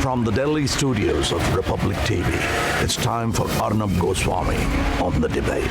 From the Delhi studios of Republic TV, it's time for Arnab Goswami on the debate.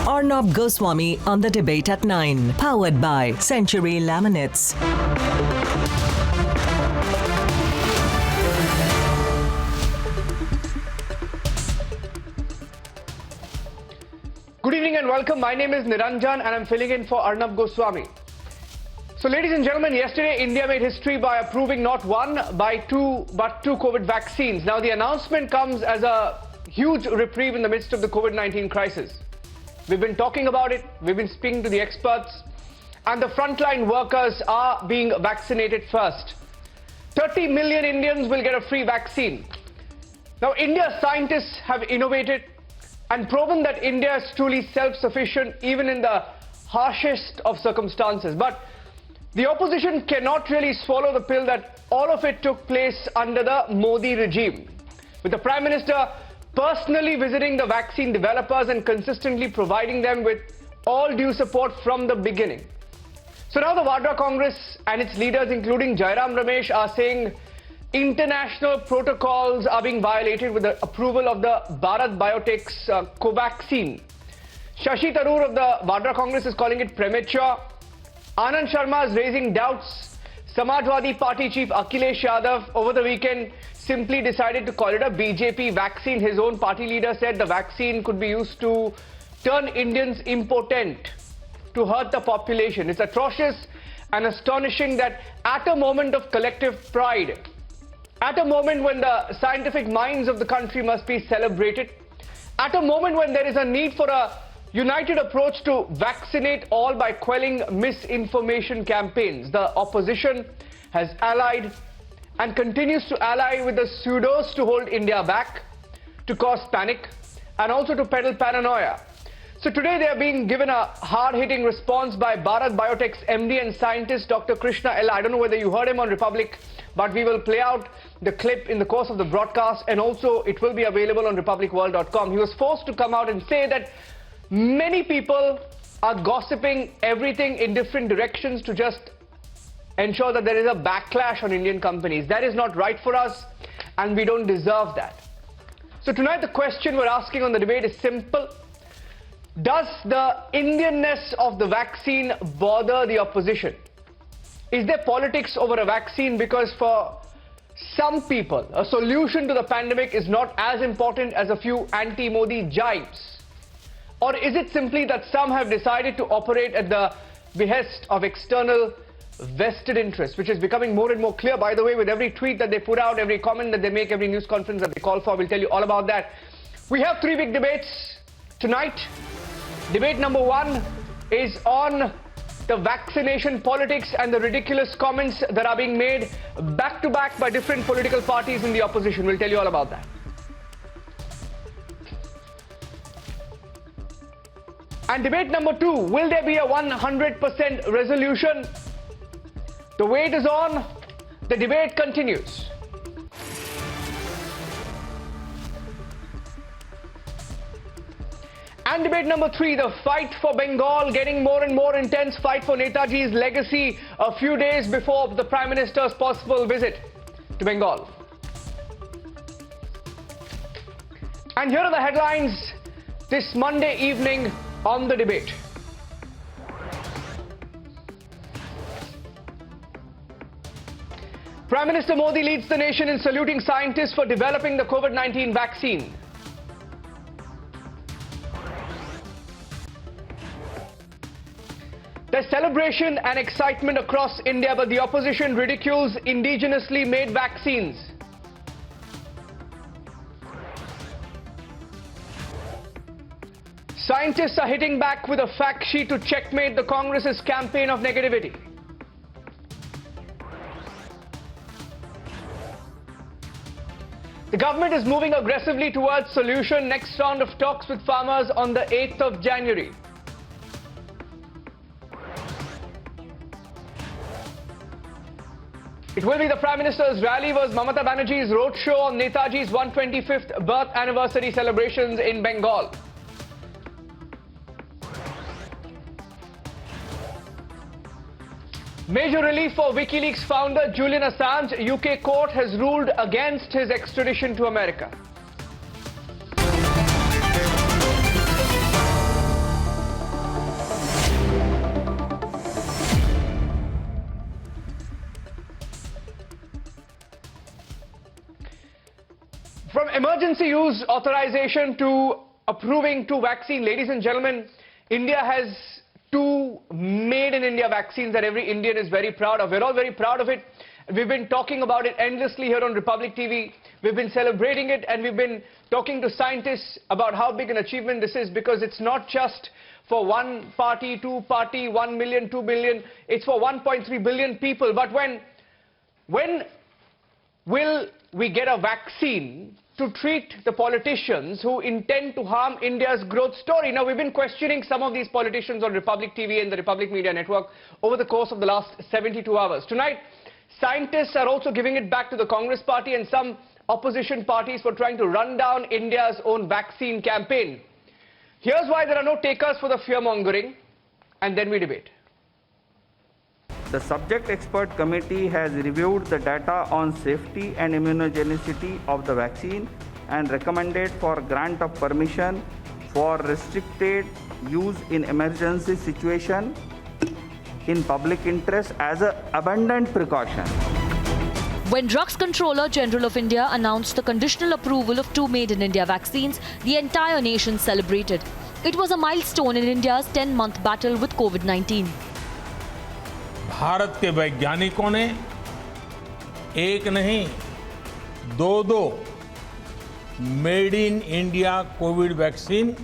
Arnab Goswami on the debate at 9. Powered by Century Laminates. Good evening and welcome. My name is Niranjan and I'm filling in for Arnab Goswami. So ladies and gentlemen, yesterday India made history by approving not one, but two COVID vaccines. Now the announcement comes as a huge reprieve in the midst of the COVID-19 crisis. We've been talking about it, we've been speaking to the experts, and the frontline workers are being vaccinated first. 30 million Indians will get a free vaccine. Now, India's scientists have innovated and proven that India is truly self-sufficient even in the harshest of circumstances. But the opposition cannot really swallow the pill that all of it took place under the Modi regime, with the Prime Minister personally visiting the vaccine developers and consistently providing them with all due support from the beginning. So now the Vadra Congress and its leaders, including Jairam Ramesh, are saying international protocols are being violated with the approval of the Bharat Biotech's Covaxin. Shashi Tharoor of the Vadra Congress is calling it premature. Anand Sharma is raising doubts. Samajwadi Party chief Akhilesh Yadav over the weekend simply decided to call it a BJP vaccine. His own party leader said the vaccine could be used to turn Indians impotent, to hurt the population. It's atrocious and astonishing that at a moment of collective pride, at a moment when the scientific minds of the country must be celebrated, at a moment when there is a need for a united approach to vaccinate all by quelling misinformation campaigns, the opposition has allied and continues to ally with the pseudos to hold India back, to cause panic, and also to peddle paranoia. So today they are being given a hard-hitting response by Bharat Biotech's MD and scientist Dr. Krishna Ella. I don't know whether you heard him on Republic, but we will play out the clip in the course of the broadcast, and also it will be available on republicworld.com. He was forced to come out and say that many people are gossiping everything in different directions to just ensure that there is a backlash on Indian companies. That is not right for us, and we don't deserve that. So tonight the question we're asking on the debate is simple. Does the Indianness of the vaccine bother the opposition? Is there politics over a vaccine? Because for some people, a solution to the pandemic is not as important as a few anti-Modi jibes. Or is it simply that some have decided to operate at the behest of external vested interests, which is becoming more and more clear, by the way, with every tweet that they put out, every comment that they make, every news conference that they call for? We'll tell you all about that. We have three big debates tonight. Debate number one is on the vaccination politics and the ridiculous comments that are being made back to back by different political parties in the opposition. We'll tell you all about that. And debate number two, will there be a 100% resolution? The wait is on, the debate continues. And debate number three, the fight for Bengal getting more and more intense, fight for Netaji's legacy a few days before the Prime Minister's possible visit to Bengal. And here are the headlines this Monday evening on the debate. Prime Minister Modi leads the nation in saluting scientists for developing the COVID-19 vaccine. There's celebration and excitement across India, but the opposition ridicules indigenously made vaccines. Scientists are hitting back with a fact sheet to checkmate the Congress's campaign of negativity. The government is moving aggressively towards solution. Next round of talks with farmers on the 8th of January. It will be the Prime Minister's rally was Mamata Banerjee's roadshow on Netaji's 125th birth anniversary celebrations in Bengal. Major relief for WikiLeaks founder Julian Assange. UK court has ruled against his extradition to America. From emergency use authorization to approving two vaccines, ladies and gentlemen, India has two made in India vaccines that every Indian is very proud of. We're all very proud of it. We've been talking about it endlessly here on Republic TV. We've been celebrating it, and we've been talking to scientists about how big an achievement this is, because it's not just for one party, two party, 1 million, 2 billion. It's for 1.3 billion people. But when will we get a vaccine to treat the politicians who intend to harm India's growth story? Now, we've been questioning some of these politicians on Republic TV and the Republic Media Network over the course of the last 72 hours. Tonight, scientists are also giving it back to the Congress party and some opposition parties for trying to run down India's own vaccine campaign. Here's why there are no takers for the fear-mongering, and then we debate. The subject expert committee has reviewed the data on safety and immunogenicity of the vaccine and recommended for grant of permission for restricted use in emergency situation in public interest as an abundant precaution. When Drugs Controller General of India announced the conditional approval of two Made in India vaccines, the entire nation celebrated. It was a milestone in India's 10-month battle with COVID-19. Bharat के वैज्ञानिकों ने एक नहीं दो made in India Covid vaccine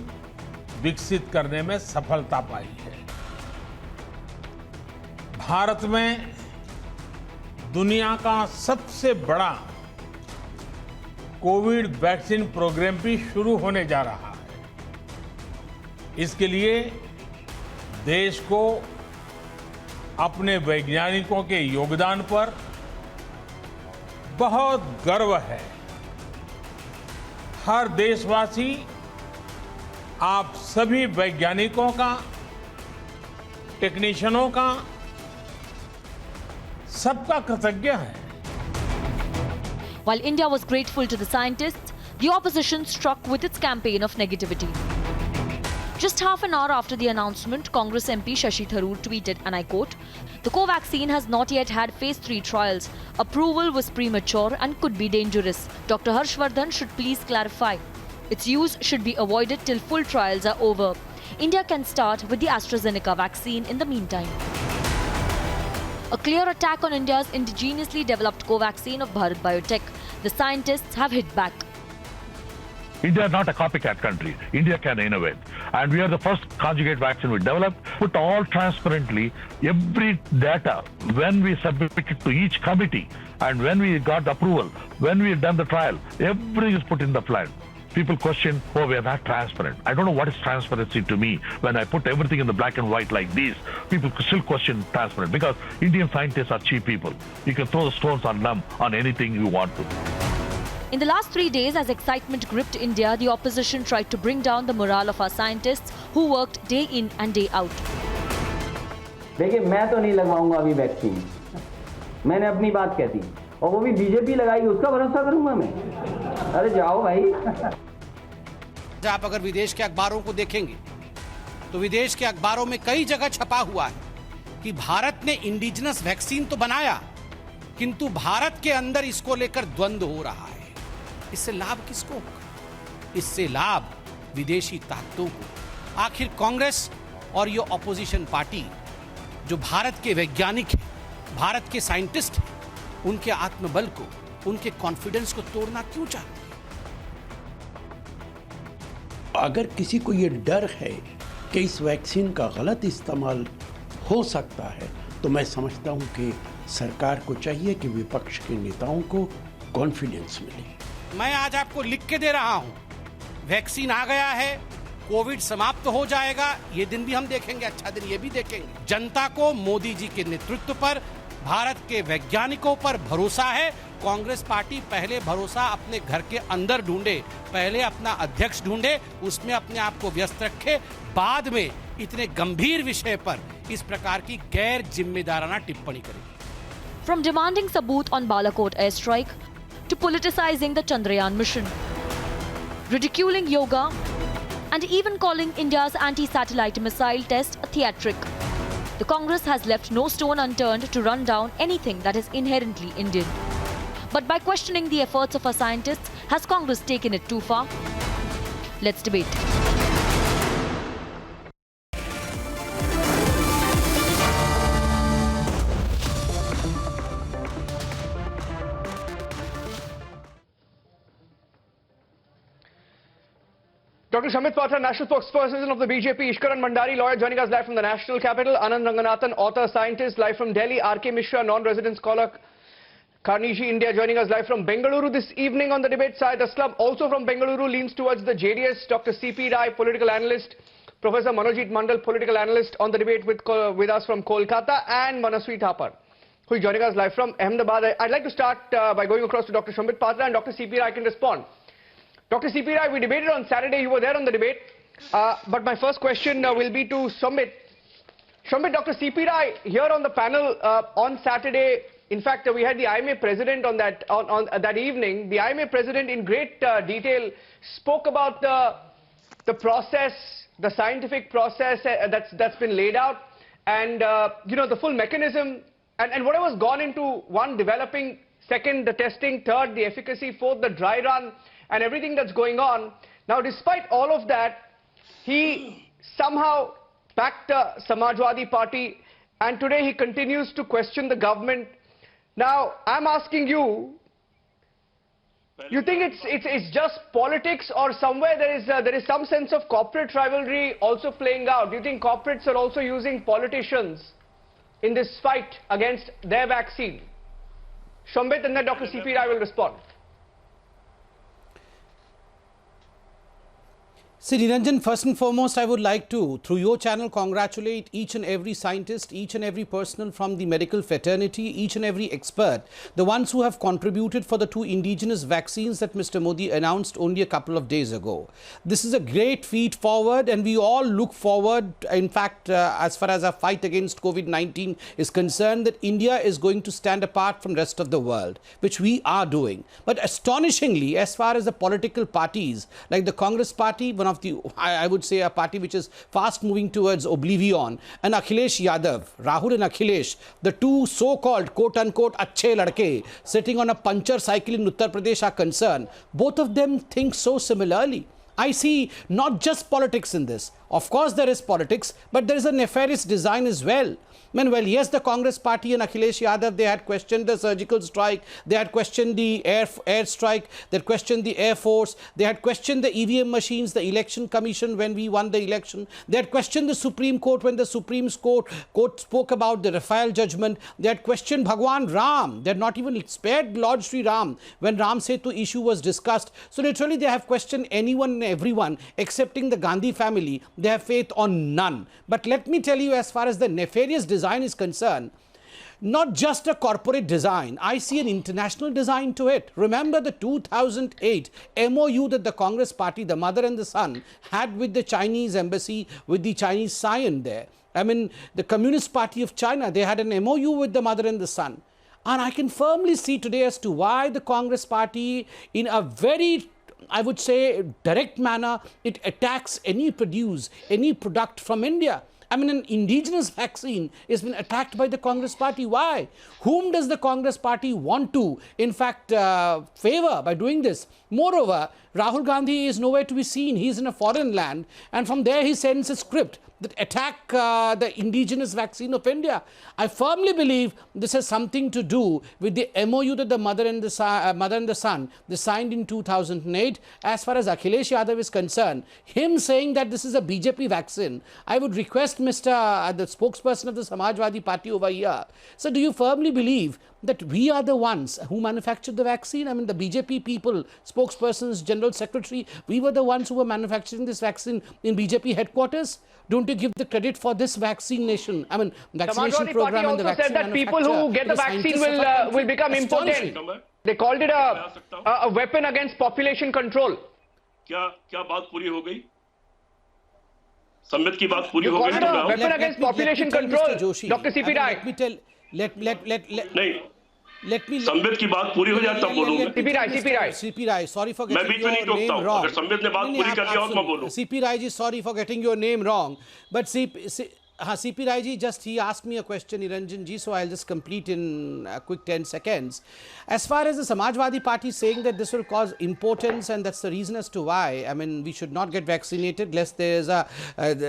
विकसित करने में सफलता पाई है। भारत में दुनिया का सबसे बड़ा कोविड वैक्सीन प्रोग्राम भी शुरू होने जा रहा है। इसके लिए देश को अपने वैज्ञानिकों के योगदान पर बहुत गर्व है। हर देशवासी आप सभी वैज्ञानिकों का, टेक्नीशियनों का, सबका कृतज्ञ है। While India was grateful to the scientists, the opposition struck with its campaign of negativity. Just half an hour after the announcement, Congress MP Shashi Tharoor tweeted, and I quote, "The co-vaccine has not yet had phase 3 trials. Approval was premature and could be dangerous. Dr. Harshvardhan should please clarify. Its use should be avoided till full trials are over. India can start with the AstraZeneca vaccine in the meantime." A clear attack on India's indigenously developed co-vaccine of Bharat Biotech. The scientists have hit back. India is not a copycat country. India can innovate. And we are the first conjugate vaccine we developed, put all transparently, every data, when we submitted to each committee, and when we got the approval, when we done the trial, everything is put in the plan. People question, oh, we are not transparent. I don't know what is transparency to me. When I put everything in the black and white like this, people still question transparent, because Indian scientists are cheap people. You can throw the stones on them on anything you want to. In the last 3 days, as excitement gripped India, the opposition tried to bring down the morale of our scientists who worked day in and day out. देखिए, मैं तो नहीं लगवाऊंगा अभी vaccine. मैंने अपनी बात कह दी, और वो भी बीजेपी लगाएगी, उसका भरोसा करूंगा मैं? अरे जाओ भाई। आप अगर विदेश के अखबारों को देखेंगे तो विदेश के अखबारों में कई जगह छपा हुआ है कि भारत ने इंडिजिनस वैक्सीन तो बनाया, किंतु भारत के अंदर इसको लेकर द्वंद्व हो रहा है। इससे लाभ किसको होगा? इससे लाभ विदेशी ताकतों को। आखिर कांग्रेस और ये ऑपोजिशन पार्टी जो भारत के वैज्ञानिक हैं, भारत के साइंटिस्ट हैं, उनके आत्मबल को, उनके कॉन्फिडेंस को तोड़ना क्यों चाहती है? अगर किसी को ये डर है कि इस वैक्सीन का गलत इस्तेमाल हो सकता है, तो मैं समझता हूं कि सरकार को चाहिए कि विपक्ष के नेताओं को कॉन्फिडेंस मिले। मैं आज आपको लिख के दे रहा हूं, वैक्सीन आ गया है, कोविड समाप्त हो जाएगा, ये दिन भी हम देखेंगे, अच्छा दिन ये भी देखेंगे। जनता को मोदी जी के नेतृत्व पर, भारत के वैज्ञानिकों पर भरोसा है। कांग्रेस पार्टी पहले भरोसा अपने घर के अंदर ढूंढे, पहले अपना अध्यक्ष ढूंढे, उसमें अपने आप को व्यस्त रखे, बाद में इतने गंभीर विषय पर इस प्रकार की गैर जिम्मेदाराना टिप्पणी करे। From demanding sabut on Balakot airstrike to politicizing the Chandrayaan mission, ridiculing yoga, and even calling India's anti-satellite missile test a theatric, the Congress has left no stone unturned to run down anything that is inherently Indian. But by questioning the efforts of our scientists, has Congress taken it too far? Let's debate. Dr. Shamit Patra, National Spokesperson of the BJP, Ishkaran Mandari, lawyer, joining us live from the National Capital, Anand Ranganathan, author, scientist, live from Delhi, R.K. Mishra, non-resident scholar, Carnegie India, joining us live from Bengaluru this evening on the debate side. Aslam, also from Bengaluru, leans towards the JDS, Dr. C.P. Rai, political analyst, Professor Manojit Mandal, political analyst, on the debate with us from Kolkata, and Manaswi Thapar, who is joining us live from Ahmedabad. I'd like to start by going across to Dr. Shamit Patra, and Dr. C.P. Rai can respond. Dr. C.P. Rai, we debated on Saturday. You were there on the debate. But my first question will be to Shamit. Shamit, Dr. C.P. Rai, here on the panel on Saturday, in fact, we had the IMA president on that evening. The IMA president in great detail spoke about the process, the scientific process that's been laid out, and the full mechanism, and whatever's gone into one, developing, second, the testing, third, the efficacy, fourth, the dry run, and everything that's going on. Now, despite all of that, he somehow backed the Samajwadi Party, and today he continues to question the government. Now, I'm asking you, you think it's just politics, or somewhere there is some sense of corporate rivalry also playing out? Do you think corporates are also using politicians in this fight against their vaccine? Shambit, and then Dr. C.P. Rai will respond. See, Niranjan, first and foremost, I would like to, through your channel, congratulate each and every scientist, each and every personnel from the medical fraternity, each and every expert, the ones who have contributed for the 2 indigenous vaccines that Mr. Modi announced only a couple of days ago. This is a great feat forward, and we all look forward, in fact, as far as our fight against COVID-19 is concerned, that India is going to stand apart from the rest of the world, which we are doing. But astonishingly, as far as the political parties, like the Congress Party, one of the, I would say, a party which is fast moving towards oblivion, and Akhilesh Yadav, Rahul and Akhilesh, the 2 so-called quote-unquote achhe ladke sitting on a puncture cycle in Uttar Pradesh are concerned, both of them think so similarly. I see not just politics in this. Of course there is politics, but there is a nefarious design as well. Well, yes, the Congress Party and Akhilesh Yadav, they had questioned the surgical strike, they had questioned the air strike, they had questioned the Air Force, they had questioned the EVM machines, the Election Commission when we won the election, they had questioned the Supreme Court when the Supreme Court spoke about the Rafale judgment, they had questioned Bhagwan Ram, they had not even spared Lord Sri Ram when Ram Setu issue was discussed. So literally they have questioned anyone and everyone excepting the Gandhi family. They have faith on none. But let me tell you, as far as the nefarious design is concerned, not just a corporate design, I see an international design to it. Remember the 2008 MOU that the Congress Party, the mother and the son, had with the Chinese embassy, with the Chinese scion there. I mean, the Communist Party of China, they had an MOU with the mother and the son. And I can firmly see today as to why the Congress Party, in a very, I would say, direct manner, it attacks any product from India. I mean, an indigenous vaccine has been attacked by the Congress Party. Why? Whom does the Congress Party want to, in fact, favor by doing this? Moreover, Rahul Gandhi is nowhere to be seen. He is in a foreign land, and from there he sends a script that attack the indigenous vaccine of India. I firmly believe this has something to do with the MOU that the mother and the son, they signed in 2008. As far as Akhilesh Yadav is concerned, him saying that this is a BJP vaccine, I would request the spokesperson of the Samajwadi Party over here. So do you firmly believe that we are the ones who manufactured the vaccine? I mean, the BJP people, spokespersons, general secretary, we were the ones who were manufacturing this vaccine in BJP headquarters. Don't you give the credit for this vaccination? I mean, vaccination Samajwadi program Party and the also vaccine said that people who get the vaccine will become impotent. They called it a weapon against population control. क्या बात पूरी हो गई? संबित की बात पूरी You हो called it a गई? weapon against population control, Dr. CP Rai. नहीं, संबित की बात पूरी हो जाए तब बोलूंगा। CP Rai, sorry for मैं getting बीच में नहीं your टोकता name हूँ। wrong. अगर संबित ने बात पूरी कर दिया और मैं बोलूँ। CP Rai ji, sorry for getting your name wrong. But CP Rai ji, just he asked me a question, Niranjan ji, so I'll just complete in a quick 10 seconds. As far as the Samajwadi Party saying that this will cause impotence and that's the reason as to why, I mean, we should not get vaccinated lest there is a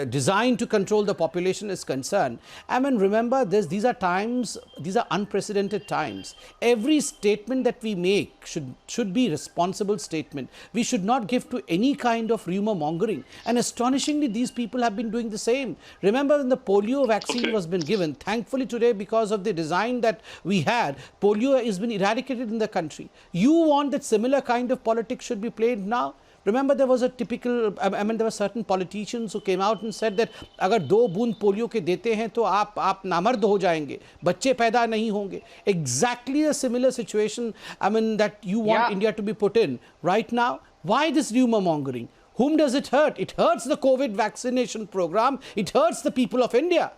design to control the population is concerned. I mean, remember this, these are times, these are unprecedented times. Every statement that we make should be responsible statement. We should not give to any kind of rumor mongering. And astonishingly, these people have been doing the same. Remember when the polio vaccine was been given, thankfully today because of the design that we had, polio has been eradicated in the country. You want that similar kind of politics should be played now? Remember there was a typical, I mean there were certain politicians who came out and said that अगर 2 बूंद polio के देते हैं तो आप नामर्द हो जाएंगे, बच्चे पैदा नहीं होंगे. Exactly a similar situation, I mean that you want India to be put in right now. Why this rumor mongering? Whom does it hurt? It hurts the COVID vaccination program. It hurts the people of India.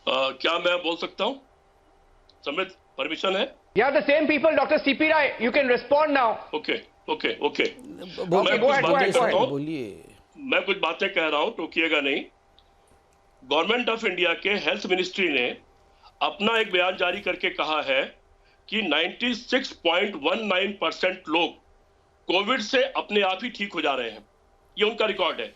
क्या मैं बोल सकता हूँ? Sambit, permission है? You have the same people, Dr. CP Rai. You can respond now. Okay. Go ahead. मैं कुछ बातें कह रहा हूँ, टोकिएगा नहीं। गवर्नमेंट ऑफ इंडिया के हेल्थ मिनिस्ट्री ने अपना एक बयान जारी करके कहा है कि 96.19% लोग कोविड से अपने आप ही ठीक हो जा रहे हैं। ये उनका रिकॉर्ड है।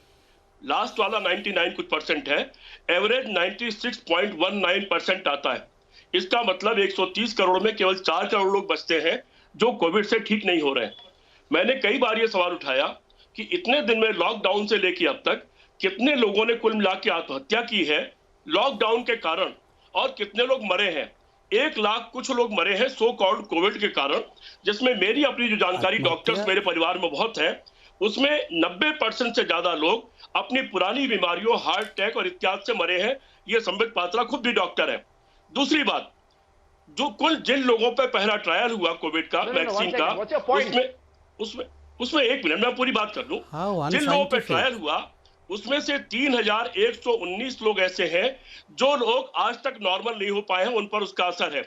लास्ट वाला 99 कुछ परसेंट है, एवरेज 96.19% आता है। इसका मतलब 130 करोड़ में केवल 4 करोड़ लोग बचते हैं जो कोविड से ठीक नहीं हो रहे हैं। मैंने कई बार ये सवाल उठाया कि इतने दिन में लॉकडाउन से लेकर अब तक कितने लोगों ने कुल मिला के आत्महत्या की है लॉकडाउन के कारण, और कितने लोग मरे हैं। 1 लाख कुछ लोग मरे हैं सो कॉल्ड कोविड के कारण, जिसमें मेरी अपनी जो जानकारी डॉक्टर्स मेरे परिवार में बहुत है, उसमें 90% से ज्यादा लोग अपनी पुरानी बीमारियों, हार्ट अटैक और इत्यादि से मरे हैं। ये संबित पात्रा खुद भी डॉक्टर है। दूसरी बात, जो कुल जिन लोगों पर पहला ट्रायल हुआ कोविड का वैक्सीन का, उसमें 1 मिनट मैं पूरी बात कर लूं। जिन लोगों पर ट्रायल हुआ उसमें से 3119 लोग ऐसे हैं जो लोग आज तक नॉर्मल नहीं हो पाए हैं, उन पर उसका असर है।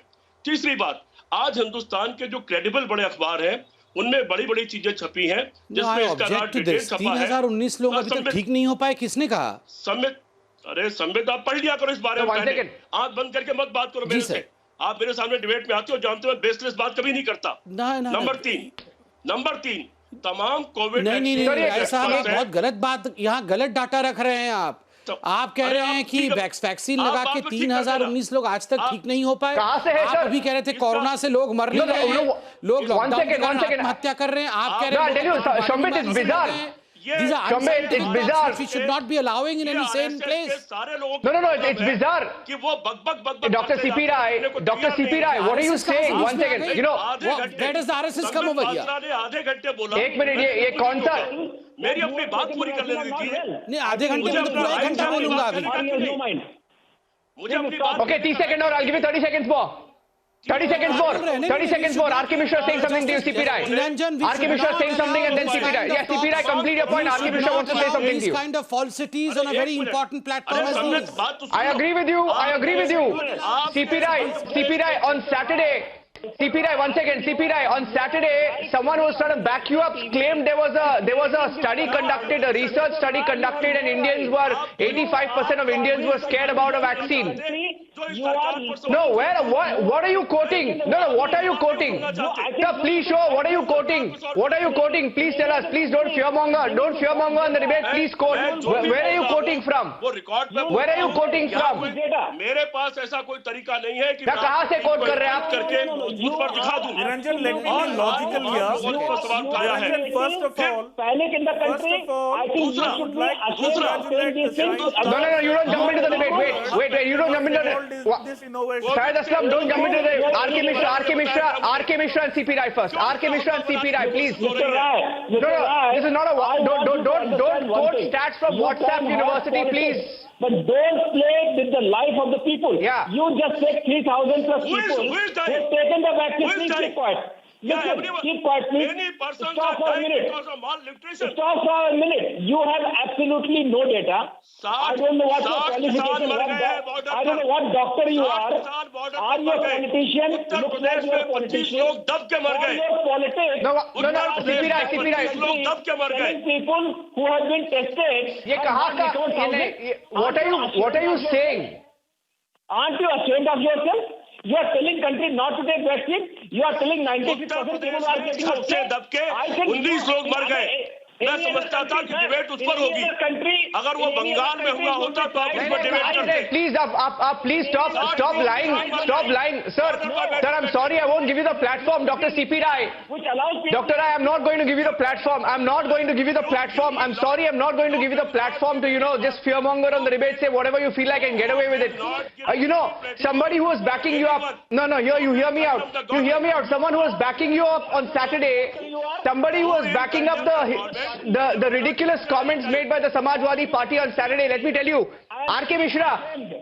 तीसरी बात, आज हिंदुस्तान के जो क्रेडिबल बड़े अखबार हैं उनमें बड़ी चीजें छपी हैं जिसमें इसका डिटेल छपा है। 3019 लोग अभी तक ठीक नहीं हो पाए, किसने कहा? संबित आप पढ़ लिया करो इस बारे में। आंख बंद करके मत बात करो मेरे से। आप मेरे सामने डिबेट में आते हो, जानते हो बेसलेस बात कभी नहीं करता। नंबर 3 तमाम कोविड नहीं ऐसा आप बहुत गलत बात, यहाँ गलत डाटा रख रहे हैं आप। आप कह रहे हैं कि वैक्सीन लगा के 3019 लोग आज तक ठीक नहीं हो पाए। आप अभी कह रहे थे कोरोना से लोग मर नहीं रहे हैं, लोग लॉकडाउन के कारण आत्महत्या कर रहे हैं। आप कह रहे हैं it's bizarre. We should not be allowing in any sane place. No, it's bizarre. Dr. CP Rai, what are you saying? One second. You know, where does the RSS come over here? एक minute, ये कौन सा? मेरी अपनी बात पूरी कर लेने दीजिए। नहीं, आधे घंटे में तो पूरा 1 घंटा बोलूंगा अभी। मुझे अपनी बात। Okay, 30 seconds more. I'll give you 30 seconds more. 30 seconds more. 30 seconds more. RK Mishra saying something to you, CP Rai. RK Mishra saying something and then CP Rai. Yes, CP Rai, complete your point. RK Mishra wants to say something to you. These kind of falsities on a very important platform as this. I agree with you. CP Rai, on Saturday. CP Rai, one second. CP Rai, on Saturday, someone who was trying to back you up claimed there was a study conducted, a research study conducted, and 85% of Indians were scared about a vaccine. No, what are you quoting? No, what are you quoting? Sir, please show. What are you quoting? Please tell us. Please don't fearmonger. Don't fearmonger on the debate. Please quote. Where are you quoting from? Where are you quoting from? मेरे पास ऐसा कोई तरीका नहीं है कि कहाँ से coat कर रहे हैं आप? बूथ पर दिखा दूं। Niranjan, let me और be logical आप here. लोगों ने इस पर सवाल उठाया है। Niranjan, first of all, panic in the country. First of all, I think दूसरा- you should be like to ashamed of congratulate saying these the things. scientists. No, you don't jump into the debate. Wait, you don't jump into This innovation. Shahid Aslam, don't jump into the RK Mishra and CP Rai first. RK Mishra and CP Rai, please. Mr. Rai, No, this is not a. Don't quote stats from WhatsApp University, please. But don't play with the life of the people. Yeah. You just take 3,000 plus Who is people dying? who have taken the vaccine. Who is Please dying? keep quiet. Yeah, Listen, everyone- keep quiet, please. Many persons Stop are for a dying minute. because of malnutrition. Stop for a minute. You have absolutely no data. I don't know what your 60 qualification किसान मर गए हैं is. border I don't पर। know what doctor you 60 are. किसान border Are पर you a मर गए। politician? Uttar Looks Pradesh like you are में a 25 politician. लोग दब के मर For गए। your politics. No, Uttar Pradesh CP Rai, में CP Rai. 25 लोग दब के मर गए। Telling people who have been tested. ये कहाँ का? What are you saying? Aren't you ashamed of yourself? You are telling country not to take vaccine. You are telling 96% Uttar people Pradesh are में getting छत से vaccine. दब के I think 19 लोग मर गए। मैं समझता था कि डिबेट उस पर होगी। अगर वो बंगाल में हुआ होता तो आप उस पर डिबेट करते। Please, please stop lying, sir. I'm sorry, I won't give you the platform, Dr. CP Rai. Dr. Rai, I'm not going to give you the platform. I'm sorry, I'm not going to give you the platform to, just fearmonger on the debate, say whatever you feel like and get away with it. Somebody who was backing you up. No, here, you hear me out. Someone who was backing you up on Saturday, somebody who was backing up the ridiculous comments made by the Samajwadi Party on Saturday. Let me tell you, RK Mishra,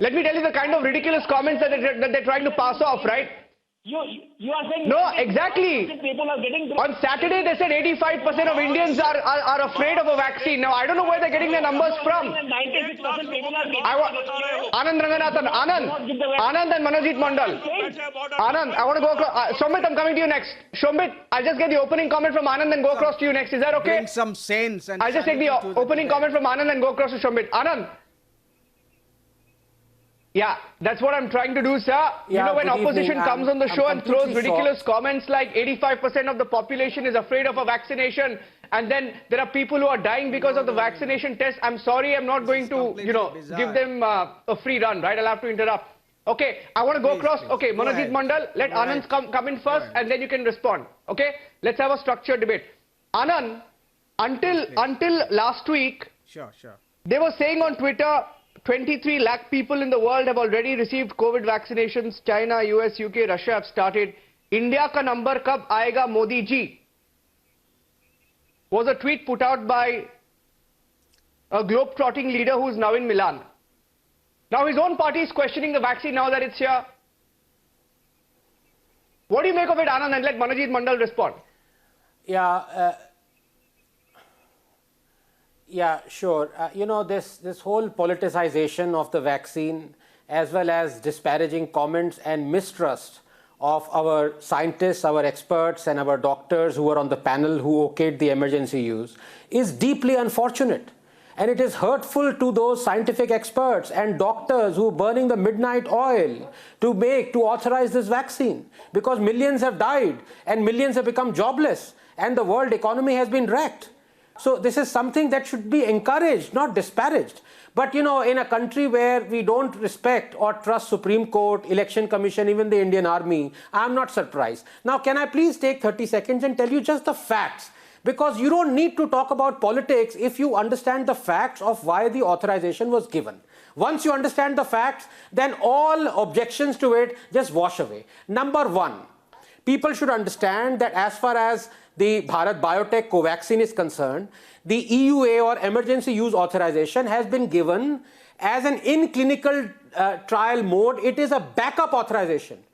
let me tell you the kind of ridiculous comments that they're trying to pass off, right? You are saying No, exactly. people are getting On Saturday, they said 85% of Indians are afraid of a vaccine. Now, I don't know where they're getting their numbers from. 96% people are getting Anand Ranganathan, Anand and Manojit Mandal. Anand, I want to go across. Shomit, I'm coming to you next. Shomit, I'll just get the opening comment from Anand and go across to you next. Is that okay? Bring some sense and I'll just take the opening comment from Anand and go across to Shomit. Anand. Yeah, that's what I'm trying to do, sir. When opposition comes on the show and throws ridiculous comments like 85% of the population is afraid of a vaccination, and then there are people who are dying because of the vaccination test. I'm sorry, I'm not going to, give them a free run, right? I'll have to interrupt. Okay, I want to go across. Okay, Manojit Mandal, let Anand come in first, and then you can respond. Okay, let's have a structured debate. Anand, until last week, Sure. they were saying on Twitter, 23 lakh people in the world have already received COVID vaccinations. China, US, UK, Russia have started. India ka number kab aayega, Modi ji? Was a tweet put out by a globe-trotting leader who is now in Milan. Now his own party is questioning the vaccine now that it's here. What do you make of it, Anand? And let Manojit Mandal respond. Yeah, sure. This whole politicization of the vaccine, as well as disparaging comments and mistrust of our scientists, our experts, and our doctors who were on the panel who okayed the emergency use, is deeply unfortunate. And it is hurtful to those scientific experts and doctors who are burning the midnight oil to authorize this vaccine, because millions have died and millions have become jobless and the world economy has been wrecked. So this is something that should be encouraged, not disparaged. But in a country where we don't respect or trust Supreme Court, Election Commission, even the Indian Army, I'm not surprised. Now, can I please take 30 seconds and tell you just the facts? Because you don't need to talk about politics if you understand the facts of why the authorization was given. Once you understand the facts, then all objections to it just wash away. Number one, people should understand that as far as the Bharat Biotech Covaxin is concerned, the EUA or emergency use authorization has been given as an in clinical trial mode. It is a backup authorization,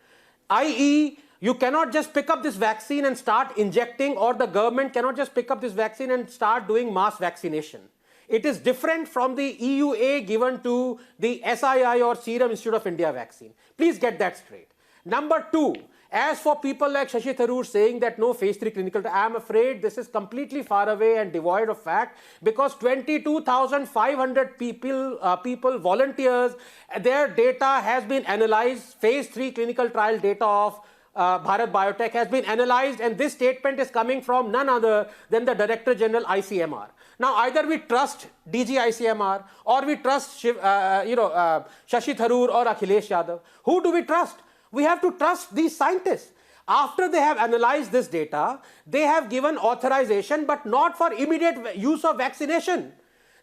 i.e. you cannot just pick up this vaccine and start injecting, or the government cannot just pick up this vaccine and start doing mass vaccination. It is different from the EUA given to the SII or Serum Institute of India vaccine. Please get that straight. Number two, as for people like Shashi Tharoor saying that no phase 3 clinical, I am afraid this is completely far away and devoid of fact, because 22,500 people, volunteers, their data has been analyzed. Phase 3 clinical trial data of Bharat Biotech has been analyzed, and this statement is coming from none other than the Director General ICMR. Now, either we trust DG ICMR or we trust Shashi Tharoor or Akhilesh Yadav. Who do we trust? We have to trust these scientists. After they have analyzed this data, they have given authorization, but not for immediate use of vaccination.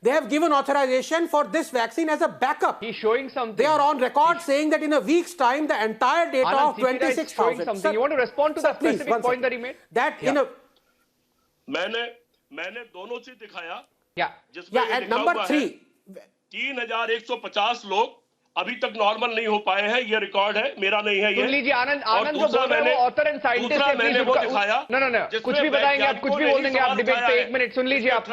They have given authorization for this vaccine as a backup. He's showing something. They are on record saying that in a week's time, the entire data of 26,000. You want to respond to the specific point that he made? That in a मैंने दोनों चीज दिखाया जिसमें and number 3 3150 लोग अभी तक normal नहीं हो पाए हैं ये रिकॉर्ड है मेरा नहीं है ये सुन लीजिए आनंद जो बोल रहे हैं वो ऑथर एंड साइंटिस्ट है मैंने वो दिखाया नो कुछ भी बताएंगे आप कुछ भी बोल देंगे आप डिबेट पे 1 मिनट सुन लीजिए आप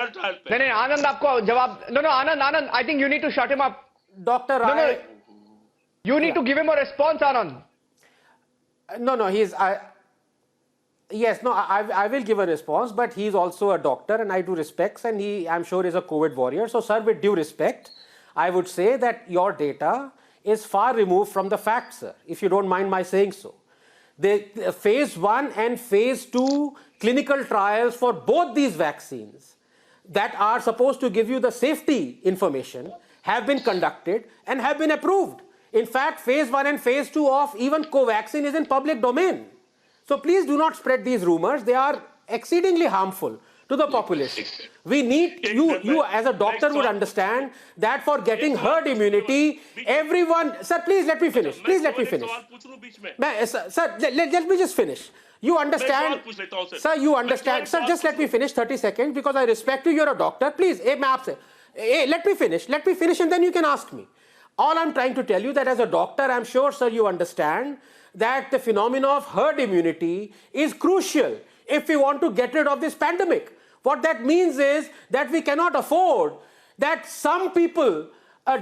नहीं आनंद आपको जवाब no Anand I think you need to shut him up doctor you need to give him a response Anand no he's yes no I will give a response but he's also a doctor and I do respects and I'm sure is a COVID warrior so sir with due respect I would say that your data is far removed from the facts, sir, if you don't mind my saying so. The phase 1 and phase 2 clinical trials for both these vaccines that are supposed to give you the safety information have been conducted and have been approved. In fact, phase 1 and phase 2 of even Covaxin is in public domain. So please do not spread these rumors. They are exceedingly harmful to the population. We need you as a doctor would understand that for getting herd immunity, everyone. Sir, please let me finish. Please let me finish. Sir, let me just finish. You understand, sir? You understand, sir? Just let me finish 30 seconds because I respect you. You're a doctor. Please, let me finish. Let me finish, and then you can ask me. All I'm trying to tell you that as a doctor, I'm sure, sir, you understand that the phenomenon of herd immunity is crucial if we want to get rid of this pandemic. What that means is that we cannot afford that some people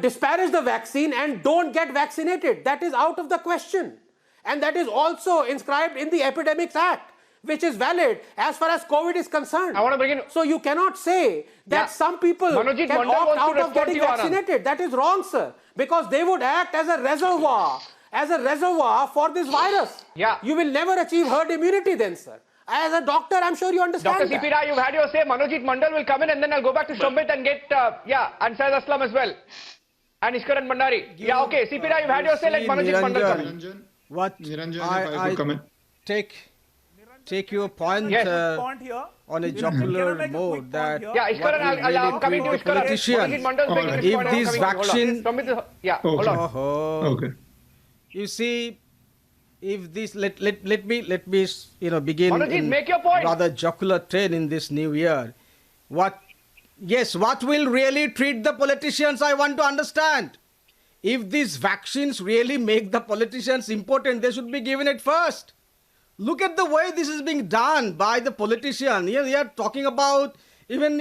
disparage the vaccine and don't get vaccinated. That is out of the question. And that is also inscribed in the Epidemics Act, which is valid as far as COVID is concerned. I want to bring in... So you cannot say that some people can opt out of getting vaccinated. That is wrong, sir, because they would act as a reservoir for this virus. You will never achieve herd immunity then, sir. As a doctor, I'm sure you understand Dr. C.P. Rai, you've had your say. Manojit Mandal will come in and then I'll go back to Shambit and get, and Saeed Aslam as well. And Ishkaran Bandari. Okay, C.P. Rai, you've had your say. Let Manojit Mandal come in. Niranjan, if I could come in. Take your point on a jocular mode that Ishkaran, I'll come into Ishkaran. Politicians, if this vaccine... hold on. Okay. You see... If this let me begin Manojit, in make your point. rather jocular train in this new year. What will really treat the politicians? I want to understand. If these vaccines really make the politicians important, they should be given it first. Look at the way this is being done by the politician. They are talking about even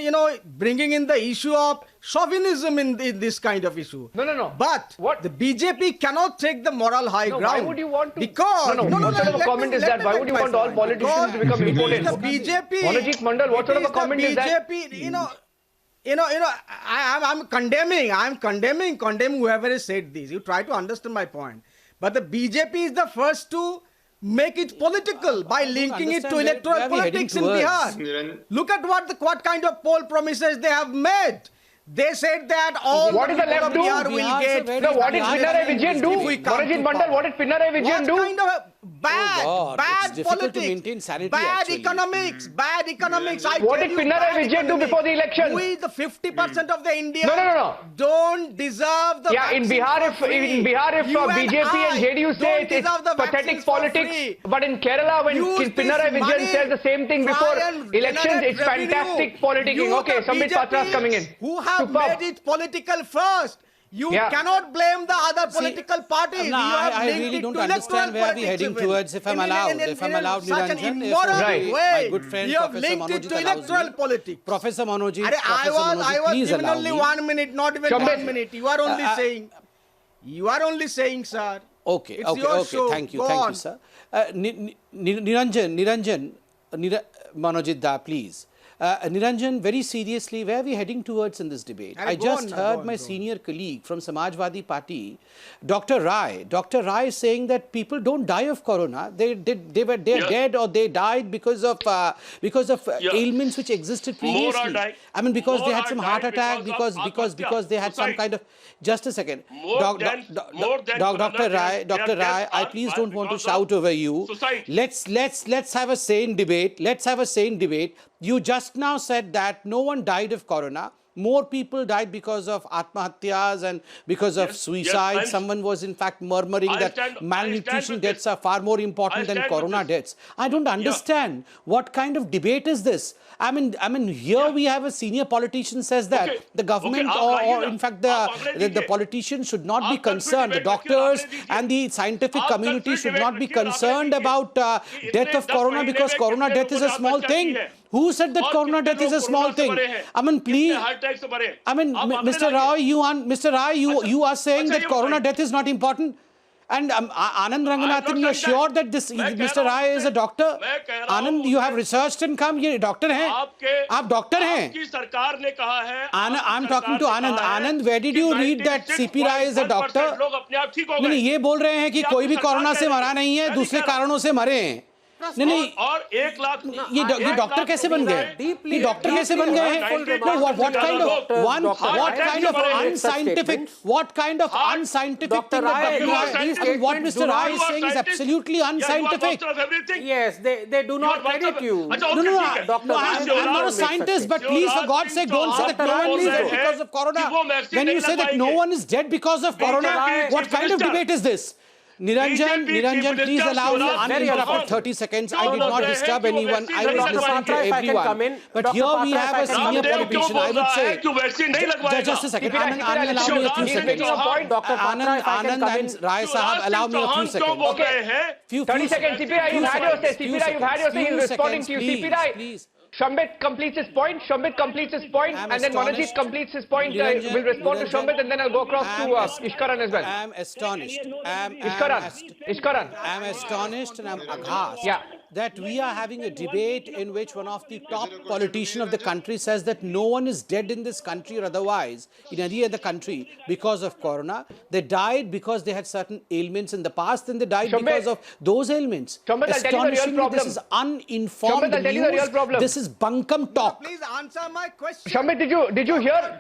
bringing in the issue of chauvinism in this kind of issue. No. But the BJP cannot take the moral high ground. Why would you want to? Because what sort of a comment is that? Why would you want all politicians to become important? The BJP. Manojit Mandal, what sort of a comment is that? I'm condemning whoever has said this. You try to understand my point. But the BJP is the first to make it political by linking it to electoral politics in Bihar. Look at what kind of poll promises they have made. They said that all what the did the left do? will get... No, what did Pinarayi Vijayan do? Manojit Mandal, what did Pinarayi Vijayan do? What kind of bad politics, bad economics. What did Pinarayi Vijayan do before the election? We, the 50% of the Indians, no. don't deserve the in Bihar, if BJP and JDU say it's pathetic politics, but in Kerala, when Pinarayi Vijayan says the same thing before elections, it's fantastic politicking. Okay, Sambit Patra's coming in. Who have made it political first. You cannot blame the other political parties. I really don't understand where we are heading towards, if I'm allowed, Niranjan. My good friend, you have linked it to electoral politics. Professor Manojit, I was given only 1 minute, not even 1 minute. You are only saying, sir. Okay, it's your show. Thank you, sir. Niranjan, Manojit Da, please. Niranjan, very seriously, where are we heading towards in this debate? I just heard my senior colleague from Samajwadi Party, Dr. Rai. Dr. Rai is saying that people don't die of corona. They were dead or they died because of ailments which existed previously. I mean, because they had some heart attack, because they had some kind of. Just a second, Dr. Rai, I please don't want to shout over you. Let's have a sane debate. Let's have a sane debate. You just now said that no one died of corona. More people died because of atmahatyas and because of suicide. Someone was in fact murmuring that malnutrition deaths are far more important than corona deaths. I don't understand. What kind of debate is this? I mean, here we have a senior politician says that the government or in fact the politicians should not be concerned. The doctors and the scientific community should not be concerned about death of corona because corona death is a small thing. Who said that corona death is a small thing? I mean, please. I mean, Mr. Rai, you are saying that corona death is not important. And Anand Ranganathan, you are sure that this Mr. Rai is a doctor? Anand, you have researched and come. ये doctor हैं? आप doctor हैं? I'm talking to Anand. Anand, where did you read that CP Rai is a doctor? नहीं, ये बोल रहे हैं कि कोई भी कोरोना से मरा नहीं है, दूसरे कारणों से मरे हैं. नहीं और 1 लाख ये डॉक्टर कैसे बन गए? ये डॉक्टर कैसे बन गए हैं? What kind of unscientific what Mr. Rai is saying is absolutely unscientific. Yes, they do not credit you. No, I'm not a scientist, but please, for God's sake, don't say that no one is dead because of corona. When you say that no one is dead because of corona, what kind of debate is this? Niranjan, please allow me uninterrupted 30 seconds. I did not disturb anyone. I was listening to everyone. But here we have a senior politician. I would say, just a second. Anand, allow me a few seconds. Anand and Rai Sahab, allow me a few seconds. Okay. 30 seconds. CP Rai, you've had your say. CP Rai, you've had your say. He's responding to you. CP Rai, please. Shambit completes his point, and then Manojit completes his point. We'll respond to Shambit, and then I'll go across to Ishkaran as well. I'm astonished. Ishkaran. I'm astonished and I'm aghast that we are having a debate in which one of the top politicians of the country says that no one is dead in this country or otherwise in any other country because of corona. They died because they had certain ailments in the past and they died because of those ailments. Astonishingly, this is uninformed news. This is bunkum talk. Please answer my question. Shambit, did you hear?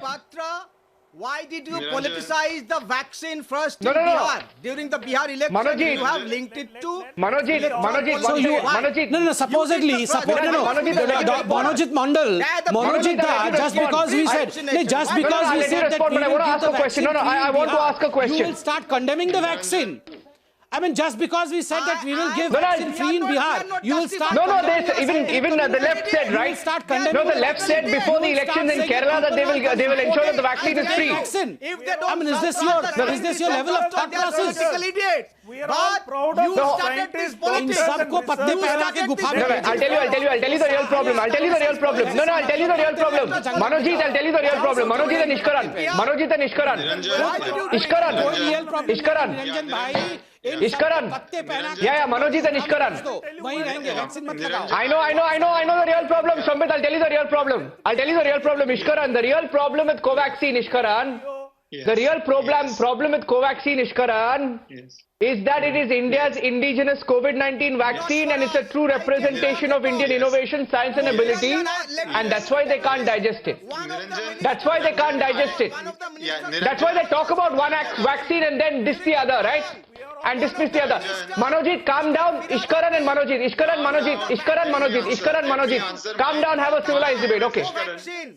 Why did you politicize the vaccine first in Bihar? During the Bihar election, Manojit, you have linked it to... Manojit, supposedly, Manojit Mandal, just because we said that we will give the vaccine I want to ask a question. You will start condemning the vaccine. I mean, just because we said that we will give vaccine free in Bihar, you will start. Even the left said, right? No, the left said before the elections in Kerala that they will ensure that the vaccine is free. I mean, is this your level of thought process? We are all proud of scientists. I'll tell you the real problem. No, I'll tell you the real problem. Manojit, I'll tell you the real problem. Manojit and Ishkaran. Yeah, Manojit and Ishkaran. I know the real problem. Shambit, I'll tell you the real problem. Ishkaran, the real problem with Covaxin, Ishkaran. The real problem with Covaxin, Ishkaran, is that it is India's indigenous COVID-19 vaccine and it's a true representation of Indian innovation, science and ability, and that's why they can't digest it. That's why they talk about one vaccine and then diss the other, right? And dismiss the other. Manojit, calm down. Ishkaran and Manojit. Calm down, have a civilized debate, okay?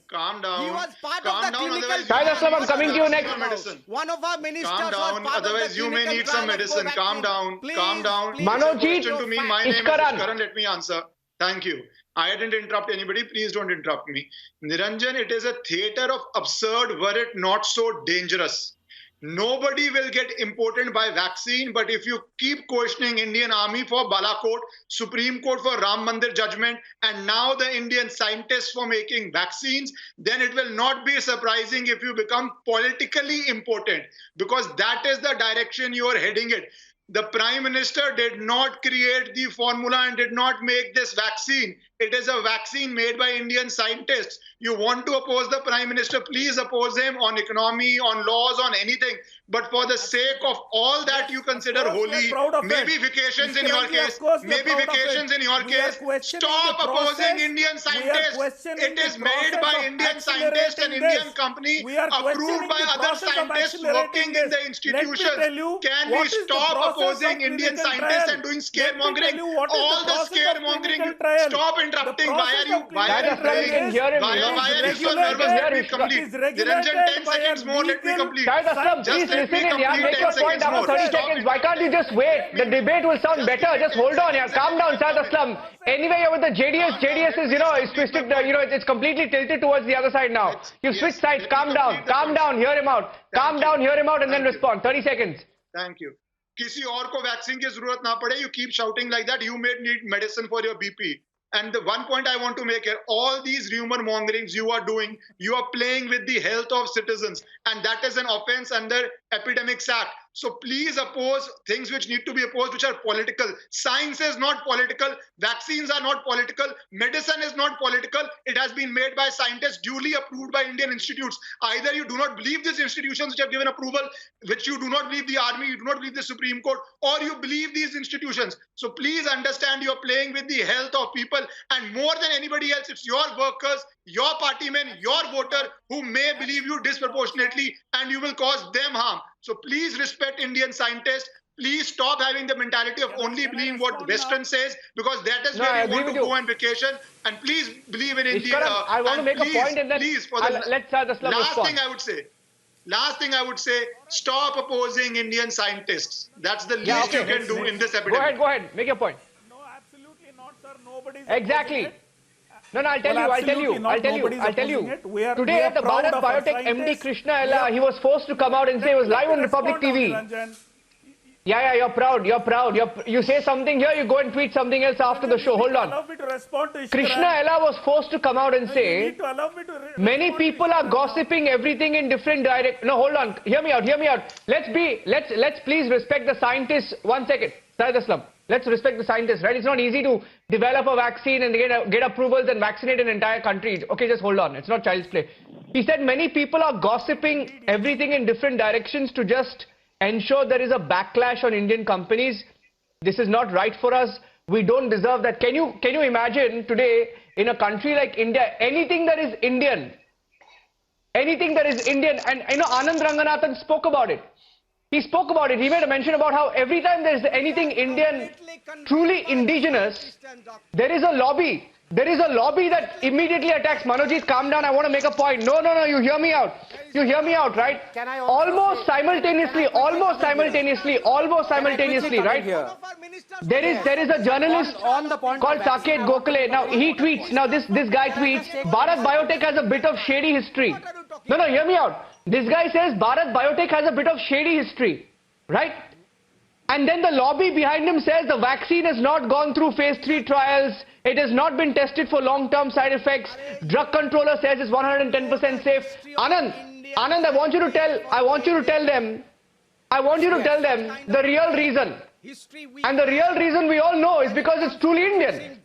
Calm down. He was part of the clinical... Shahid Aslam, I'm coming to you next. One of our ministers calm down, otherwise you may need some medicine. Calm down. Manojit, to me. My name is Ishkaran. Let me answer. Thank you. I didn't interrupt anybody. Please don't interrupt me. Niranjan, it is a theatre of absurd were it not so dangerous. Nobody will get important by vaccine, but if you keep questioning Indian Army for Balakot, Supreme Court for Ram Mandir judgment, and now the Indian scientists for making vaccines, then it will not be surprising if you become politically important, because that is the direction you are heading it. The Prime Minister did not create the formula and did not make this vaccine. It is a vaccine made by Indian scientists. You want to oppose the Prime Minister, please oppose him on economy, on laws, on anything. But for the sake of all that you consider holy, maybe vacations in your case, stop opposing Indian scientists. It is made by Indian scientists and Indian company, approved by other scientists working in the institution. Can we stop opposing Indian scientists and doing scaremongering? All the scaremongering, stop interrupting. Why are you so nervous? Let me complete. Niranjan, 10 seconds more, let me complete. Just listen in, yeah, make your point after 30 seconds. Why can't you just wait? The debate will sound better. Just hold on, yeah. Calm down, Saad Aslam. Anyway, you're with the JDS. JDS is, is twisted, it's completely tilted towards the other side now. You've switched sides. Calm down. Calm down. Hear him out. Calm down, hear him out, and then respond. 30 seconds. Thank you. किसी और को vaccine की जरूरत ना पड़े. You keep shouting like that. You may need medicine for your BP. And the one point I want to make here, all these rumor mongerings you are doing, you are playing with the health of citizens. And that is an offense under Epidemics Act. So please oppose things which need to be opposed, which are political. Science is not political. Vaccines are not political. Medicine is not political. It has been made by scientists, duly approved by Indian institutes. Either you do not believe these institutions which have given approval, which you do not believe the army, you do not believe the Supreme Court, or you believe these institutions. So please understand you're playing with the health of people, and more than anybody else, it's your workers, your party men, your voter who may believe you disproportionately, and you will cause them harm. So please respect Indian scientists. Please stop having the mentality of only believing what Western says, because that is where you want to go on vacation. And please believe in India. I want to make a point, and then let's last thing I would say, stop opposing Indian scientists. That's the least you can do in this epidemic. Go ahead, make your point. No, absolutely not, sir. Nobody's exactly. No, I'll tell you. Today at the Bharat Biotech MD Krishna Ella, he was forced to come out and say he was live on Republic TV. Yeah, you're proud. You say something here, you go and tweet something else after the show. Hold on. Allow me to respond to Krishna Ella was forced to come out and say, many people are gossiping everything in different directions. No, hold on. Hear me out. Let's please respect the scientists. 1 second. Syed Aslam. Let's respect the scientists, right? It's not easy to develop a vaccine and get approvals and vaccinate an entire country. Okay, just hold on. It's not child's play. He said many people are gossiping everything in different directions to just ensure there is a backlash on Indian companies. This is not right for us. We don't deserve that. Can you imagine today in a country like India, anything that is Indian, and Anand Ranganathan spoke about it. He spoke about it. He made a mention about how every time there is anything Indian, truly indigenous, there is a lobby. There is a lobby that immediately attacks. Manojit, calm down. I want to make a point. No, you hear me out. You hear me out, right? Almost simultaneously, right? There is a journalist called Saket Gokhale. Now he tweets. Now this guy tweets. Bharat Biotech has a bit of shady history. No, hear me out. This guy says Bharat Biotech has a bit of shady history, right? And then the lobby behind him says the vaccine has not gone through phase 3 trials. It has not been tested for long-term side effects. Drug controller says it's 110% safe. Anand, I want you to tell them the real reason. And the real reason we all know is because it's truly Indian.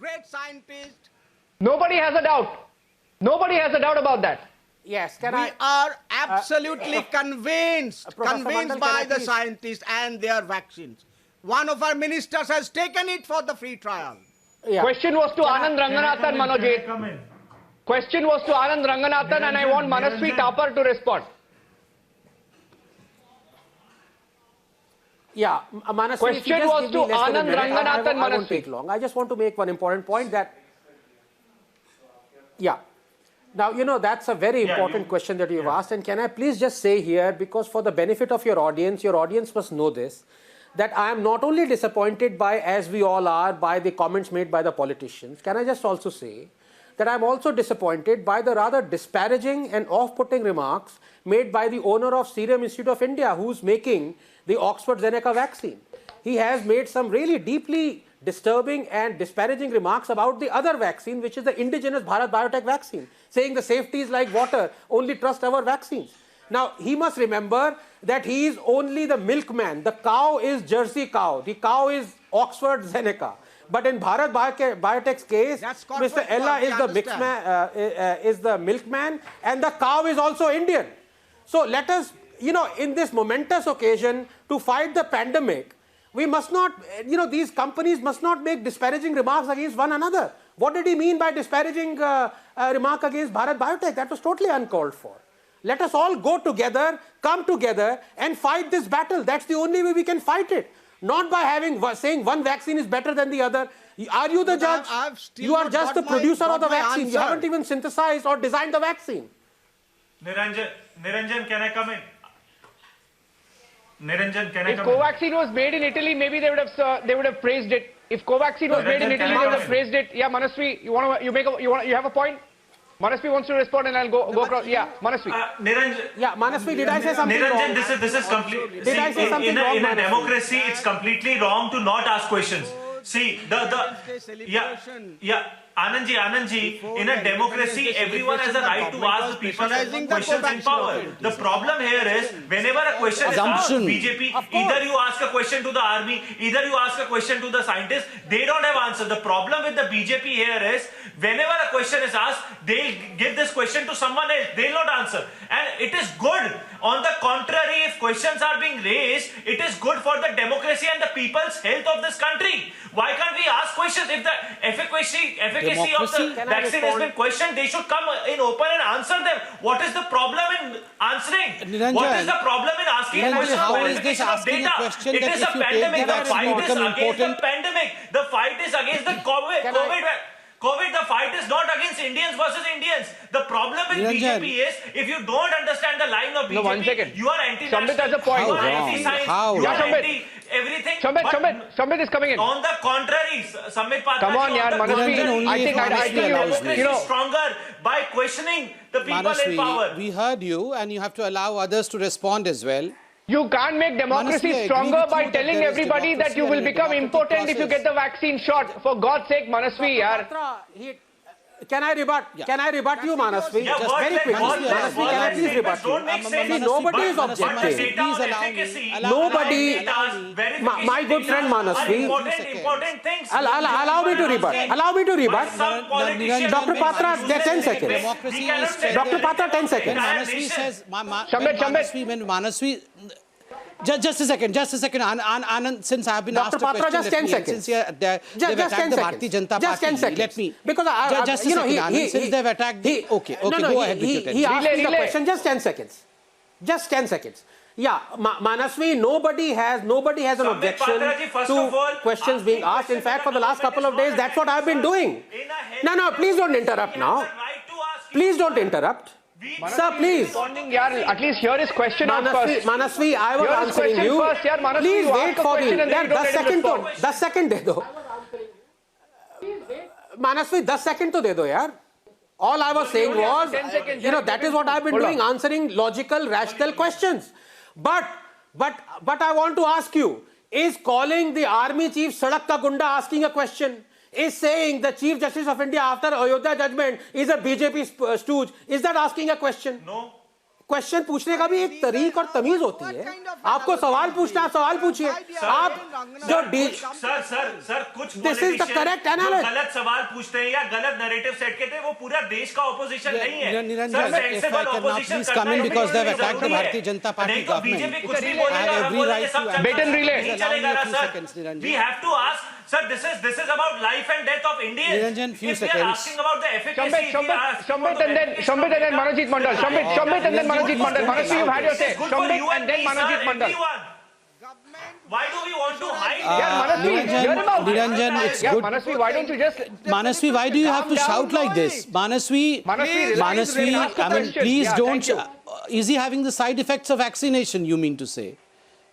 Nobody has a doubt. Nobody has a doubt about that. Yes, we are absolutely convinced by the scientists and their vaccines. One of our ministers has taken it for the free trial. Yeah. Question was to Anand Ranganathan, Manojit. Question was to Anand Ranganathan, and I want Manasvi Thapar to respond. Yeah, Manasvi, question was to Anand Ranganathan, Manasvi. I won't take long. I just want to make one important point that, Now, that's a very important question that you've asked. And can I please just say here, because for the benefit of your audience must know this, that I am not only disappointed by, as we all are, by the comments made by the politicians. Can I just also say that I'm also disappointed by the rather disparaging and off-putting remarks made by the owner of Serum Institute of India, who's making the Oxford-Zeneca vaccine. He has made some really deeply disturbing and disparaging remarks about the other vaccine, which is the indigenous Bharat Biotech vaccine, saying the safety is like water, only trust our vaccines. Now, he must remember that he is only the milkman. The cow is Jersey cow. The cow is Oxford Zeneca. But in Bharat Biotech's case, Mr. Ella is the milkman, and the cow is also Indian. So let us, in this momentous occasion to fight the pandemic, we must not, these companies must not make disparaging remarks against one another. What did he mean by disparaging remark against Bharat Biotech? That was totally uncalled for. Let us all go together, come together and fight this battle. That's the only way we can fight it. Not by saying one vaccine is better than the other. Are you the judge? You are just the producer of the vaccine. You haven't even synthesized or designed the vaccine. Niranjan, can I come in? Niranjan, can I If come in? Covaxin was made in Italy, maybe they would have praised it. If Covaxin was made in Italy, they would have praised it. Yeah, Manasvi, you have a point? Manasvi wants to respond, and I'll go across. Yeah, Manasvi. Niranjan. Yeah, Manasvi, did I say something Niranjan, wrong? this is complete. Did I say something wrong, in a Manasvi? democracy, it's completely wrong to not ask questions. See, Anandji, in a democracy, everyone has a right to ask the people questions in power. The problem here is, whenever a question is asked to BJP, either you ask a question to the army, either you ask a question to the scientists, they don't have answer. The problem with the BJP here is, whenever a question is asked, they'll give this question to someone else. They'll not answer. And it is good. On the contrary, if questions are being raised, it is good for the democracy and the people's health of this country. Why can't we ask questions? If the efficacy of the vaccine has been questioned, they should come in open and answer them. What is the problem in answering? What is the problem in asking a question of verification of data? It is a pandemic. The fight is against the pandemic. The fight is against the COVID, the fight is not against Indians versus Indians. The problem with BJP is, if you don't understand the line of BJP, one second. you are anti-national, Sambit has a point. you are anti-science, you are anti-everything. Sambit is coming in. On the contrary, Sambit Patra, Come on, yaar, Manasvi. I think you stronger by questioning the people in power. We heard you, and you have to allow others to respond as well. You can't make democracy Manasvi, stronger by that telling there is everybody that you will become impotent if you get the vaccine shot. For God's sake, Manasvi, yaar. Can I rebut? Can I rebut you, Manasvi? Yeah, Just very quickly. Manasvi, can I please rebut you? Don't make sense. See, nobody is objecting. Please allow me. Nobody, my good friend Manasvi, important things. allow me to rebut. Allow me to rebut. Dr. Patra, 10 seconds. Dr. Patra, 10 seconds. Manasvi says, Manasvi. Just a second, Anand, since I have been Dr. asked a Patra, question, just 10 seconds. They've attacked the Bharatiya Janata Just 10 Party. seconds. Let me, because just a second, Anand, since they've attacked, okay, go ahead with your 10 He asked me the Relay. question, just 10 seconds. Just 10 seconds. Yeah, Manasvi, nobody has an objection to questions being asked. In fact, for the last couple of days, that's what I've been doing. No, please don't interrupt now. Please don't interrupt. Sir, please. At least hear his question out first. Manasvi, I was Hear his answering question you. first, yaar. Manasvi, Please you wait ask a for question me. and then you don't let him respond. 10 second दे दो. Manasvi, 10 second तो दे दो यार. All I was saying was, that is what I've been doing, answering logical, rational questions. But I want to ask you, is calling the army chief Sadak Ka Gunda asking a question? Is saying the Chief Justice of India after Ayodhya judgment is a BJP stooge? Is that asking a question? No. Question पूछने का भी एक तरीक और तमीज होती है. आपको सवाल पूछना, आप सवाल पूछिए. आप जो सर कुछ This is the correct analysis. गलत सवाल पूछते हैं या गलत नैरेटिव सेट करते हैं, वो पूरा देश का ऑपोजिशन नहीं है. Niranjan, if I cannot please come in because they have attacked the Bharatiya Janata Party government. BJP कुछ भी I बोलेगा, have every right to answer. Bait and relay. नहीं चलेगा sir. We have to ask. Sir, this is about life and death of Indians. Niranjan, few if we are seconds. asking about the efficacy, Shambit and then Manojit Mandal. Shambit and then Manojit Mandal. Manasvi, you've had your say. Shambit and then Manojit Mandal. Why do we want to hide? Niranjan, it's good. Manasvi, why don't you just... Manasvi, why do you have to shout like this? Manasvi, I mean, please don't... Is he having the side effects of vaccination, you mean to say?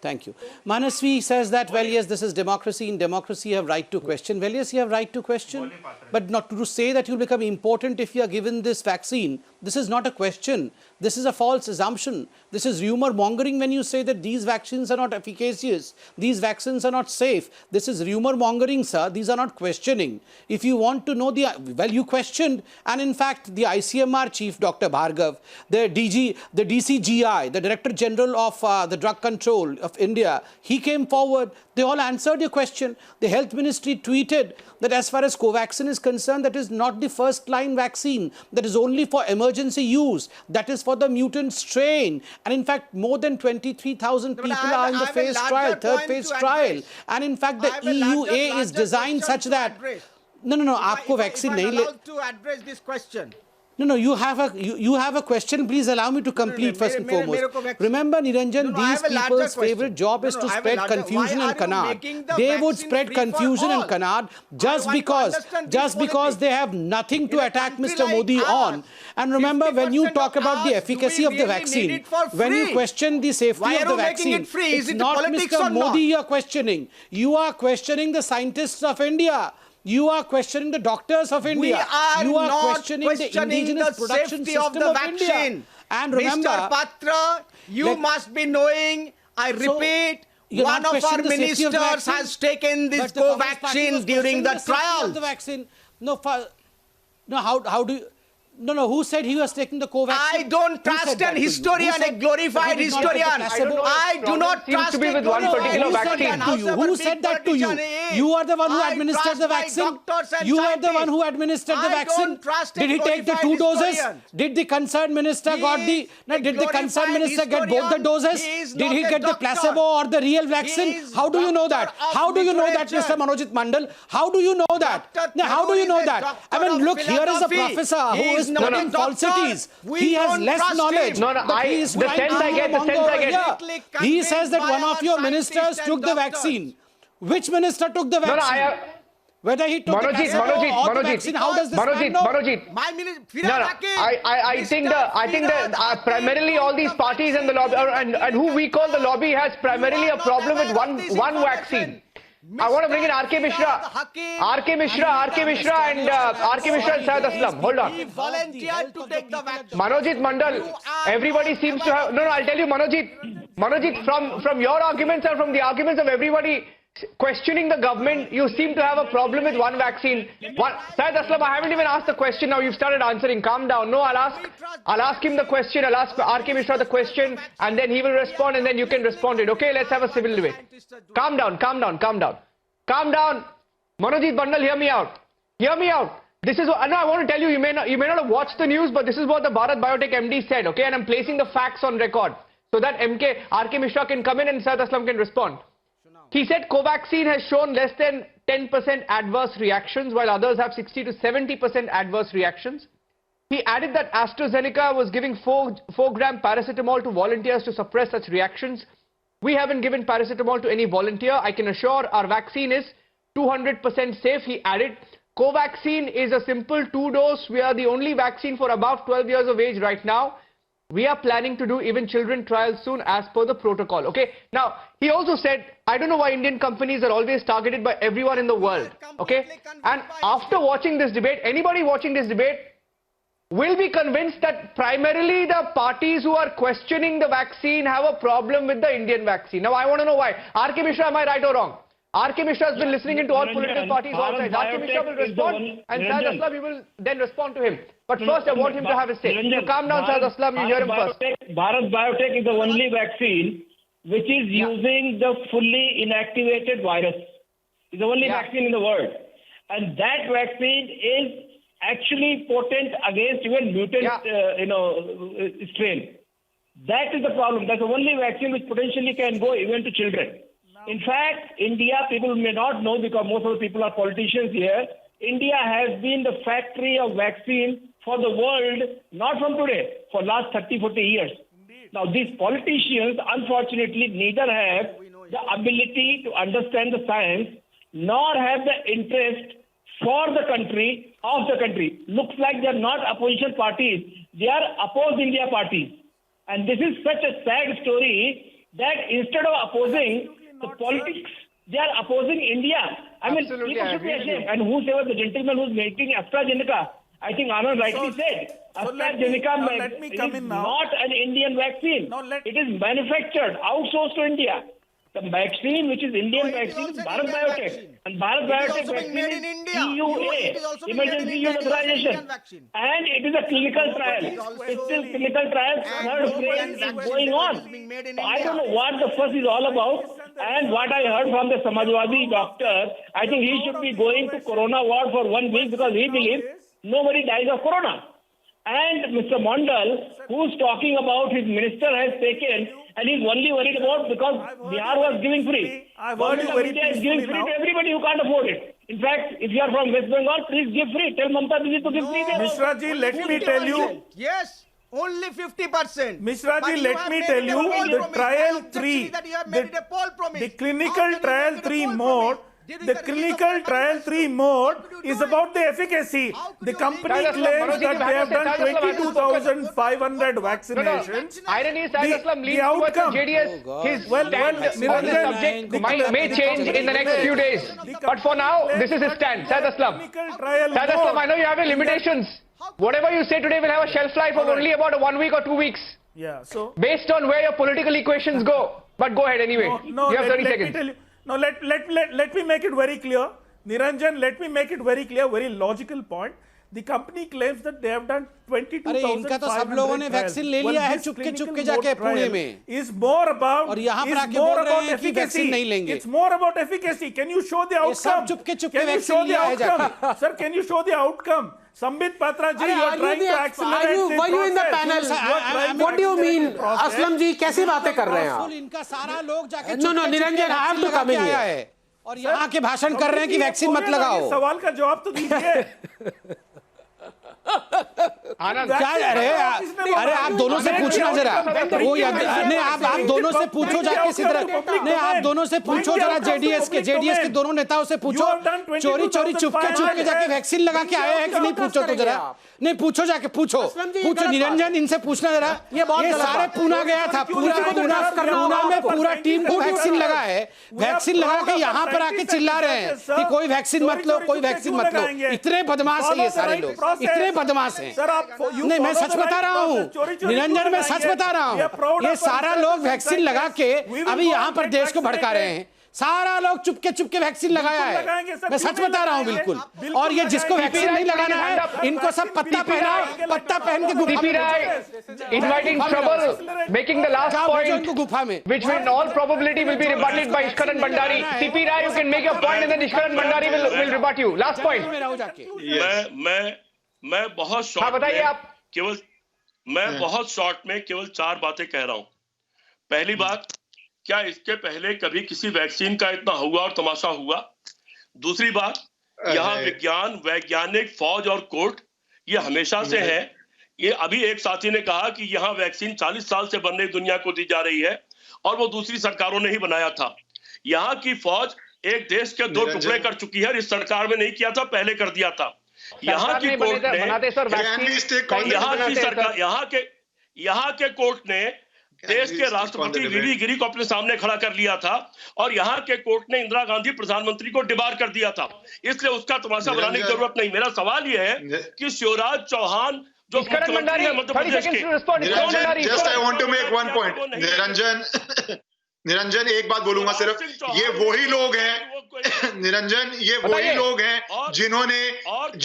Thank you. Manasvi says that, well, yes, this is democracy. In democracy, you have right to question. Well, yes, you have right to question. But not to say that you'll become important if you are given this vaccine. This is not a question. This is a false assumption. This is rumor mongering when you say that these vaccines are not efficacious. These vaccines are not safe. This is rumor mongering, sir. These are not questioning. If you want to know well, you questioned. And in fact, the ICMR chief, Dr. Bhargav, the DCGI, the Director General of the Drug Control of India, he came forward. They all answered your question. The Health Ministry tweeted that as far as Covaxin is concerned, that is not the first line vaccine. That is only for emergency use. That is for the mutant strain. And in fact, more than 23,000 people are in the phase trial, third phase trial. And in fact, the EUA is designed such that... No, आपको vaccine नहीं ले... allowed to address this question. No, you have a question. Please allow me to complete first and foremost. Remember, Niranjan, these people's favorite job is to spread confusion and canard. They would spread confusion and canard just because they have nothing to attack Mr. Modi on. And remember, when you talk about the efficacy of the vaccine, when you question the safety of the vaccine, it's not Mr. Modi you are questioning. You are questioning the scientists of India. You are questioning the doctors of India. You are not questioning the indigenous production system of the vaccine. And remember, Mr. Patra, you must be knowing, I repeat, one of our ministers has taken this Covaxin during the trial. How do you... No, who said he was taking the Covaxin? I don't trust an historian, a glorified historian. I do not trust a particular vaccine. Who said that to you? You are the one who administered the vaccine. You are the one who administered the vaccine. Did he take the 2 doses? Did the concerned minister Did the concerned minister get both the doses? Did he get the placebo or the real vaccine? How do you know that? How do you know that, Mr. Manojit Mandal? How do you know that? How do you know that? I mean, look, here is a professor who is spreading falsities. He has less knowledge. The sense I get. He says that one of your ministers took the vaccine. Which minister took the vaccine? Whether he took the vaccine, how does this man know? I think that primarily all these parties and the lobby and who we call the lobby has primarily a problem with one vaccine. I want to bring in R.K. Mishra and Syed Aslam. Hold on. He volunteered to take the vaccine. Manojit Mandal, everybody seems to have... No, I'll tell you, Manojit, from your arguments and from the arguments of everybody questioning the government, you seem to have a problem with one vaccine. Syed Aslam, I haven't even asked the question. Now you've started answering. Calm down. No, I'll ask him the question. I'll ask R.K. Mishra the question, and then he will respond, and then you can respond to it. Okay, let's have a civil debate. Calm down. Manojit Bandal, hear me out. This is what, I want to tell you, you may not have watched the news, but this is what the Bharat Biotech MD said, okay? And I'm placing the facts on record so that R.K. Mishra can come in and Syed Aslam can respond. He said Covaxin has shown less than 10% adverse reactions, while others have 60 to 70% adverse reactions. He added that AstraZeneca was giving 4-gram paracetamol to volunteers to suppress such reactions. We haven't given paracetamol to any volunteer. I can assure our vaccine is 200% safe. He added, Covaxin is a simple 2-dose. We are the only vaccine for above 12 years of age right now. We are planning to do even children trials soon as per the protocol. Okay. Now, he also said, I don't know why Indian companies are always targeted by everyone in the world. Okay. And after watching this debate, anybody watching this debate will be convinced that primarily the parties who are questioning the vaccine have a problem with the Indian vaccine. Now, I want to know why. R.K. Mishra, am I right or wrong? R.K. Mishra has been listening into all political parties all sides. R.K. Mishra will respond and Syed Aslam, we will then respond to him. But first, I want him to have his say. So calm down, Syed Aslam, you hear him first. Bharat Biotech is the only vaccine which is using the fully inactivated virus. It's the only vaccine in the world. And that vaccine is actually potent against even mutant strain. That is the problem. That's the only vaccine which potentially can go even to children. In fact, India, people may not know because most of the people are politicians here. India has been the factory of vaccine for the world, not from today, for last 30, 40 years. Now, these politicians, unfortunately, neither have the ability to understand the science, nor have the interest for the country, of the country. Looks like they're not opposition parties. They are opposed India parties. And this is such a sad story that instead of opposing the politics, they are opposing India. I mean, people should be ashamed. And whosoever the gentleman who's making AstraZeneca, I think Anand rightly said, AstraZeneca is not an Indian vaccine. It is manufactured, outsourced to India. The vaccine, which is Indian vaccine, is Bharat Biotech. And Bharat Biotech vaccine is EUA, Emergency Use Authorization. And it is a clinical trial. It's still clinical trial. Third phase is going on. I don't know what the fuss is all about. And what I heard from the Samajwadi doctor, I think he should be going to Corona ward for 1 week because he believes nobody dies of Corona. And Mr. Mondal, who's talking about his minister has taken, and he's only worried about because Bihar was giving free. Government of India is giving free to everybody who can't afford it. In fact, if you are from West Bengal, please give free. Tell Mamata Didi to give free there. Mishra ji, let me tell you. Yes, only 50%. Mishra ji, let me tell you, the trial 3, the clinical trial 3 mode, the clinical trial 3 mode is about the efficacy. The company claims that they have done 22,500 vaccinations. The outcome. His stand on this subject may change in the next few days. But for now, this is his stand. Said Aslam. Said Aslam, I know you have your limitations. Whatever you say today will have a shelf life of only about 1 week or 2 weeks. Yeah, so based on where your political equations go. But go ahead anyway. No, you have 30 seconds. Let me make it very clear. Niranjan, let me make it very clear, very logical point. The company claims that they have done 22,500 trials. Is more about efficacy. It's more about efficacy. Can you show the outcome? Can you show the outcome? Sir, can you show the outcome? Sambit Patra ji, you are trying to accelerate this process. Were you in the panel? What do you mean? Aslam ji, कैसी बातें कर रहे हैं आप? इनका सारा लोग जाके No, Niranjan, I have to come in here. और यहाँ के भाषण कर रहे हैं कि वैक्सीन मत लगाओ. सवाल का जवाब तो दीजिए. क्या अरे आप दोनों से पूछना जरा वो नहीं आप दोनों से पूछो जाके सीधा नहीं आप दोनों से पूछो जरा जेडीएस के दोनों नेताओं से पूछो चोरी चुपके जाके वैक्सीन लगा के आए हैं कि नहीं पूछो तो जरा नहीं पूछो जाके पूछो निरंजन इनसे पूछना जरा ये सारे पूना गया था पूना में पूरा टीम को वैक्सीन लगा है वैक्सीन लगा के यहाँ पर आके चिल्ला रहे हैं कि कोई वैक्सीन मत लो कोई वैक्सीन मत लो इतने बदमाश है ये सारे लोग इतने बदमाश हैं नहीं मैं सच बता रहा हूँ निरंजन मैं सच बता रहा हूँ ये सारा लोग वैक्सीन लगा के अभी यहाँ पर देश को भड़का रहे हैं सारा लोग चुपके वैक्सीन लगाया है मैं सच बता रहा हूँ बिल्कुल और ये जिसको वैक्सीन नहीं लगाना है इनको सब पत्ता पहन के गुफा में inviting trouble making the last point गुफा में which in all probability will be rebutted by Ishkaran Bhandari. CP Rai, you can make your point and then Ishkaran Bhandari will rebut you. Last point. मैं बहुत short बताइए आप केवल मैं बहुत short में केवल 4 बातें कह रहा हूं. पहली बात क्या इसके पहले कभी किसी वैक्सीन का इतना हुआ और तमाशा हुआ? दूसरी बात यहाँ विज्ञान वैज्ञानिक फौज और कोर्ट ये हमेशा से है. ये अभी एक साथी ने कहा कि यहाँ वैक्सीन 40 साल से बन रही दुनिया को दी जा रही है और वो दूसरी सरकारों ने ही बनाया था. यहाँ की फौज एक देश के 2 टुकड़े कर चुकी है. इस सरकार में नहीं किया था पहले कर दिया था. यहाँ की कोर्ट ने यहाँ के कोर्ट ने देश के राष्ट्रपति वीवी गिरी को अपने सामने खड़ा कर लिया था और यहाँ के कोर्ट ने इंदिरा गांधी प्रधानमंत्री को डिबार कर दिया था. इसलिए उसका तमाशा बनाने की जरूरत नहीं. मेरा सवाल यह है कि शिवराज चौहान जो मुख्यमंत्री है मध्य प्रदेश के just I want to make one point Niranjan एक बात बोलूंगा सिर्फ ये वही लोग हैं निरंजन ये वही लोग हैं जिन्होंने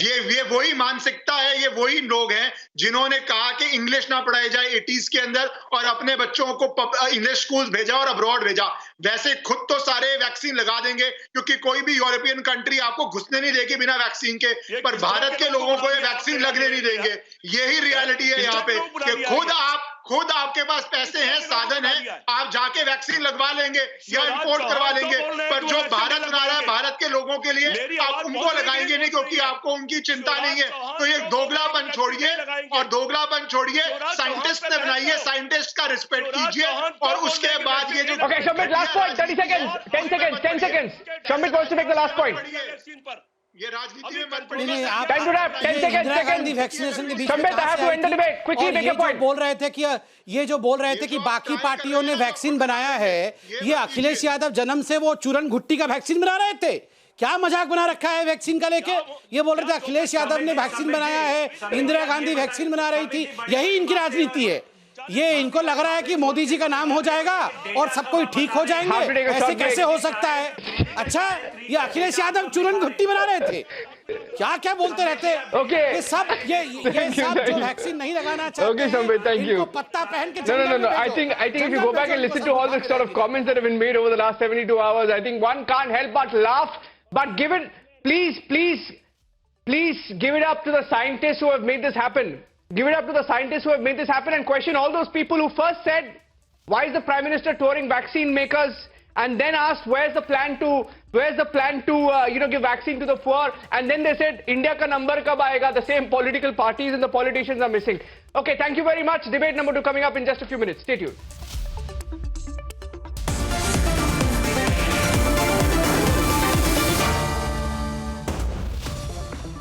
ये वही मानसिकता है ये वही लोग हैं जिन्होंने कहा कि इंग्लिश ना पढ़ाई जाए 80s के अंदर और अपने बच्चों को इंग्लिश स्कूल भेजा और अब्रॉड भेजा. वैसे खुद तो सारे वैक्सीन लगा देंगे क्योंकि कोई भी यूरोपियन कंट्री आपको घुसने नहीं देगी बिना वैक्सीन के पर भारत के लोगों को ये वैक्सीन लगने नहीं देंगे. यही रियलिटी है यहाँ पे कि खुद आपके पास पैसे हैं साधन है आप जाके वैक्सीन लगवा लेंगे या इंपोर्ट करवा लेंगे पर जो भारत बना रहा है भारत के लोगों के लिए आप उनको लगाएंगे नहीं क्योंकि आपको उनकी चिंता नहीं है. तो ये दोगलापन छोड़िए साइंटिस्ट ने बनाई है साइंटिस्ट का रिस्पेक्ट कीजिए और उसके बाद ये जो Okay, Shambit, last point, 10 seconds. Shambit wants to make the last point. ये राजनीति में मत पड़िए. Time to wrap, 10 seconds. Vaccination के बीच Shambit, I have to end the debate. Quickly make your point. ये जो बोल रहे थे कि बाकी पार्टियों ने वैक्सीन बनाया है ये अखिलेश यादव जन्म से वो चूरन घुट्टी का वैक्सीन बना रहे थे क्या मजाक बना रखा है वैक्सीन का लेके? ये बोल रहे थे अखिलेश यादव ने वैक्सीन बनाया है, इंदिरा गांधी वैक्सीन बना रही थी, यही इनकी राजनीति है। ये इनको लग रहा है कि मोदी जी का नाम हो जाएगा और सब कोई ठीक हो जाएंगे। ऐसे कैसे हो सकता है? अच्छा, ये अखिलेश यादव चूरन घुट्टी बना रहे थे, क्या क्या बोलते रहते? ये सब जो वैक्सीन नहीं लगाना चाहते हैं, इनको पत्ता पहन के No. I think if you go back and listen to all the sort of comments that have been made over the last 72 hours, I think one can't help but laugh. But give it, please give it up to the scientists who have made this happen. Give it up to the scientists who have made this happen and question all those people who first said, why is the Prime Minister touring vaccine makers? And then asked, where's the plan to give vaccine to the poor? And then they said, India ka number kab aayega? The same political parties and the politicians are missing. Okay, thank you very much. Debate number 2 coming up in just a few minutes. Stay tuned.